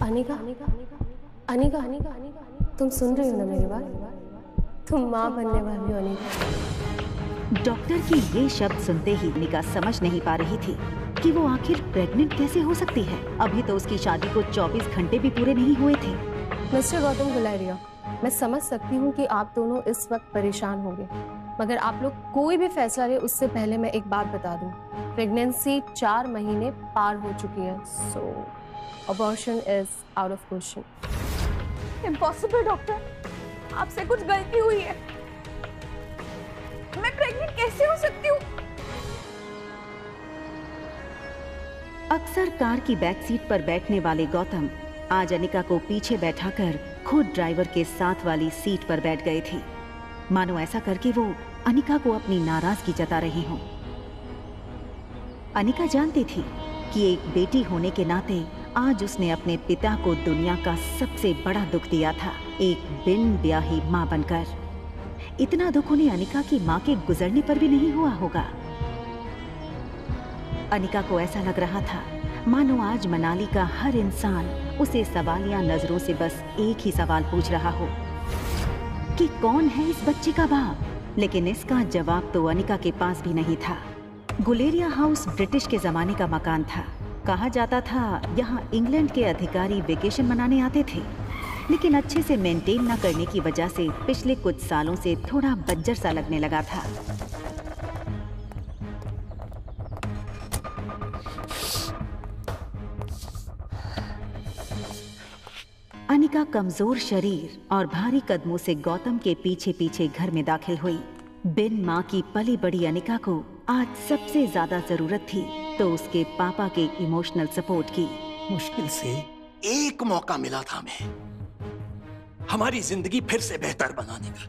अनिका, अनिका, अनिका, तुम सुन रही हो ना मेरी बात? तुम माँ बनने वाली हो अनिका। डॉक्टर की ये शब्द सुनते ही अनिका समझ नहीं पा रही थी कि वो आखिर प्रेग्नेंट कैसे हो सकती है। अभी तो उसकी शादी को 24 घंटे भी पूरे नहीं हुए थे। मिस्टर गौतम गुलेरिया, मैं समझ सकती हूँ कि आप दोनों इस वक्त परेशान होंगे, मगर आप लोग कोई भी फैसला ले उससे पहले मैं एक बात बता दूं, प्रेगनेंसी 4 महीने पार हो चुकी है, so abortion is out of question. Impossible doctor, आपसे कुछ गलती हुई है। मैं प्रेग्नेंट कैसे हो सकती हूँ? अक्सर कार की बैक सीट पर बैठने वाले गौतम आज अनिका को पीछे बैठाकर खुद ड्राइवर के साथ वाली सीट पर बैठ गए थे, मानो ऐसा करके वो अनिका को अपनी नाराजगी जता रहे हों। अनिका जानती थी कि एक बेटी होने के नाते आज उसने अपने पिता को दुनिया का सबसे बड़ा दुख दिया था, एक बिन ब्याही मां बनकर। इतना दुख उन्हें अनिका की मां के गुजरने पर भी नहीं हुआ होगा। अनिका को ऐसा लग रहा था मानो आज मनाली का हर इंसान उसे सवालिया नजरों से बस एक ही सवाल पूछ रहा हो कि कौन है इस बच्चे का बाप। लेकिन इसका जवाब तो अनिका के पास भी नहीं था। गुलेरिया हाउस ब्रिटिश के जमाने का मकान था। कहा जाता था यहाँ इंग्लैंड के अधिकारी वेकेशन मनाने आते थे, लेकिन अच्छे से मेंटेन न करने की वजह से पिछले कुछ सालों से थोड़ा बंजर सा लगने लगा था। अनिका कमजोर शरीर और भारी कदमों से गौतम के पीछे पीछे घर में दाखिल हुई। बिन माँ की पली बड़ी अनिका को आज सबसे ज्यादा जरूरत थी तो उसके पापा के इमोशनल सपोर्ट की। मुश्किल से एक मौका मिला था हमें हमारी जिंदगी फिर से बेहतर बनाने का।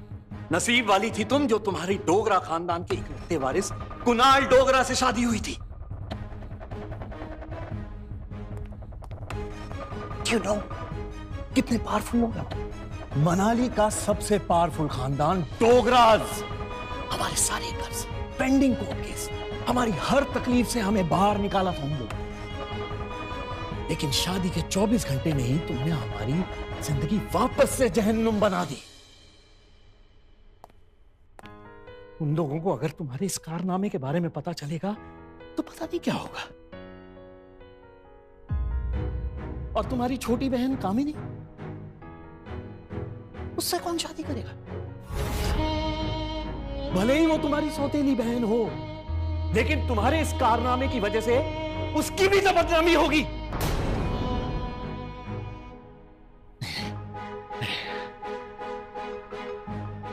नसीब वाली थी तुम जो तुम्हारी डोगरा खानदान के इकलौते वारिस कुणाल डोगरा से शादी हुई थी। You know, कितने पावरफुल लोग हैं। मनाली का सबसे पावरफुल खानदान डोगराज। हमारे सारे कर्ज, पेंडिंग कोर्ट केस, हमारी हर तकलीफ से हमें बाहर निकाला था उन लोगों। लेकिन शादी के 24 घंटे में ही तुमने हमारी जिंदगी वापस से जहन्नुम बना दी। उन लोगों को अगर तुम्हारे इस कारनामे के बारे में पता चलेगा तो पता नहीं क्या होगा। और तुम्हारी छोटी बहन कामिनी, उससे कौन शादी करेगा? भले ही वो तुम्हारी सौतेली बहन हो, लेकिन तुम्हारे इस कारनामे की वजह से उसकी भी तो बदनामी होगी।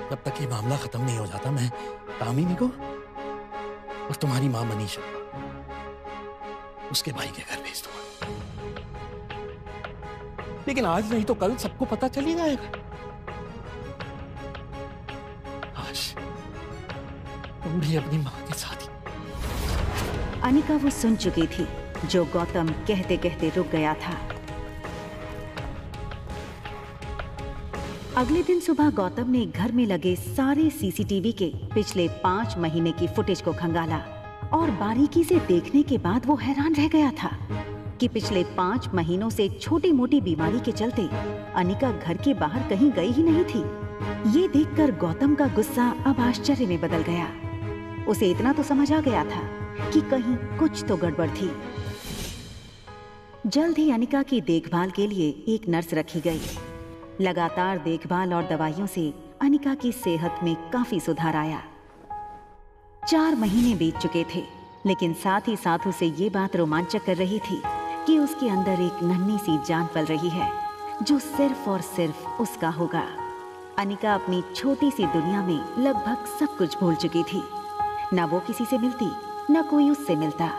जब तक ये मामला खत्म नहीं हो जाता मैं कामिनी को और तुम्हारी मां मनीषा उसके भाई के घर भेज दूंगा। लेकिन आज नहीं तो कल सबको पता चल ही जाएगा। आज तुम भी अपनी मां के साथ ही। अनिका वो सुन चुकी थी जो गौतम कहते कहते रुक गया था। अगले दिन सुबह गौतम ने घर में लगे सारे सीसीटीवी के पिछले 5 महीने की फुटेज को खंगाला और बारीकी से देखने के बाद वो हैरान रह गया था कि पिछले 5 महीनों से छोटी मोटी बीमारी के चलते अनिका घर के बाहर कहीं गई ही नहीं थी। ये देखकर गौतम का गुस्सा अब आश्चर्य में बदल गया। उसे इतना तो समझ आ गया था कि कहीं कुछ तो गड़बड़ थी। जल्द ही अनिका की देखभाल के लिए एक नर्स रखी गई। लगातार देखभाल और दवाइयों से अनिका की सेहत में काफी सुधार आया। 4 महीने बीत चुके थे, लेकिन साथ ही साथ उसे ये बात रोमांचक कर रही थी कि उसके अंदर एक नन्ही सी जान पल रही है जो सिर्फ और सिर्फ उसका होगा। अनिका अपनी छोटी सी दुनिया में लगभग सब कुछ भूल चुकी थी। ना वो किसी से मिलती, ना कोई उससे मिलता।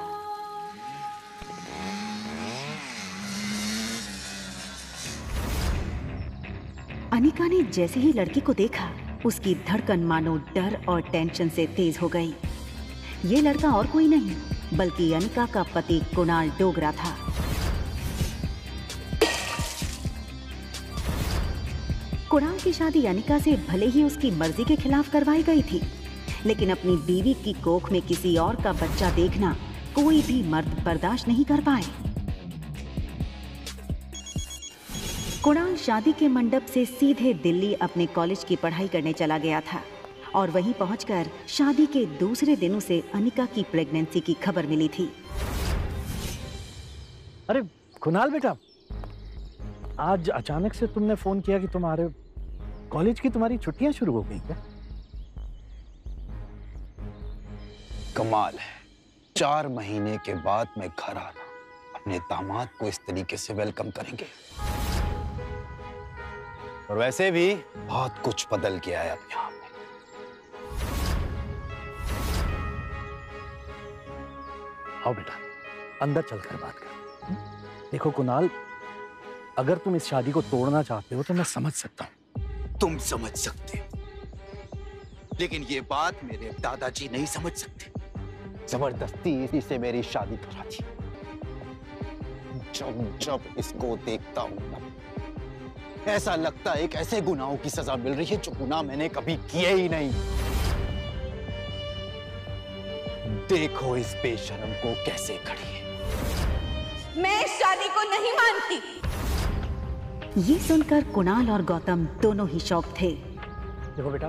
अनिका ने जैसे ही लड़की को देखा उसकी धड़कन मानो डर और टेंशन से तेज हो गई। ये लड़का और कोई नहीं बल्कि अनिका का पति कुणाल डोगरा था। कुणाल की शादी अनिका से भले ही उसकी मर्जी के खिलाफ करवाई गई थी, लेकिन अपनी बीवी की कोख में किसी और का बच्चा देखना कोई भी मर्द बर्दाश्त नहीं कर पाए। कुणाल शादी के मंडप से सीधे दिल्ली अपने कॉलेज की पढ़ाई करने चला गया था और वहीं पहुंचकर शादी के दूसरे दिन उसे अनिका की प्रेगनेंसी की खबर मिली थी। अरे कुणाल बेटा, आज अचानक से तुमने फोन किया कि तुम्हारे कॉलेज की तुम्हारी छुट्टियां शुरू हो गई क्या? कमाल है, 4 महीने के बाद मैं घर आना, अपने दामाद को इस तरीके से वेलकम करेंगे। और वैसे भी बहुत कुछ बदल गया है अब यहाँ पे। आओ बेटा, अंदर चलकर बात कर। देखो कुणाल, अगर तुम इस शादी को तोड़ना चाहते हो तो मैं समझ सकता हूं। तुम समझ सकते हो, लेकिन ये बात मेरे दादाजी नहीं समझ सकते। जबरदस्ती से मेरी शादी करा दी। जब जब इसको देखता हूं ना, ऐसा लगता है एक ऐसे गुनाहों की सजा मिल रही है जो गुनाह मैंने कभी किए ही नहीं। देखो इस बेशरम को कैसे खड़ी है। मैं इस शादी को नहीं मानती। ये सुनकर कुणाल और गौतम दोनों ही शॉक थे। देखो बेटा,